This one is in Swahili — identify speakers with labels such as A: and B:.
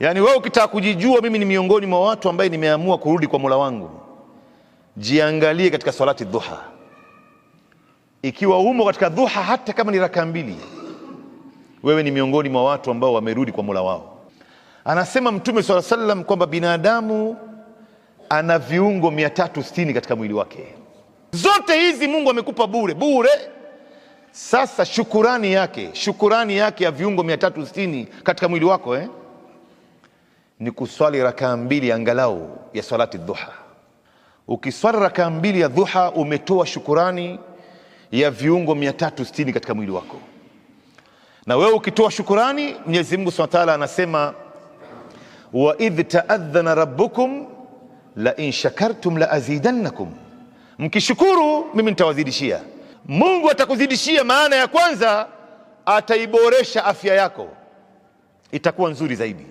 A: Yani wewe ukitaka kujijua mimi ni miongoni mwa watu ambaye nimeamua kurudi kwa Mola wangu, jiangalie katika salati dhuha. Ikiwa umo katika dhuha hata kama ni raka 2, wewe ni miongoni mwa watu ambao wamerudi kwa Mola wao. Anasema Mtume swalla sallam kwamba binadamu ana viungo 360 katika mwili wake. Zote hizi Mungu amekupa bure bure. Sasa shukurani yake ya viungo 360 katika mwili wako ni kuswali raka 2 angalau ya salati dhuha. Ukiswali raka 2 ya dhuha umetoa shukurani ya viungo 360 katika mwili wako. Na wewe ukitoa shukurani, Mwenyezi Mungu Subhanahu wa Ta'ala anasema wa idh ta'adhana rabbukum la in shakartum la azidannakum, mkishukuru mimi nitawazidishia. Mungu atakuzidishia. Maana ya kwanza, ataiboresha afya yako, itakuwa nzuri zaidi.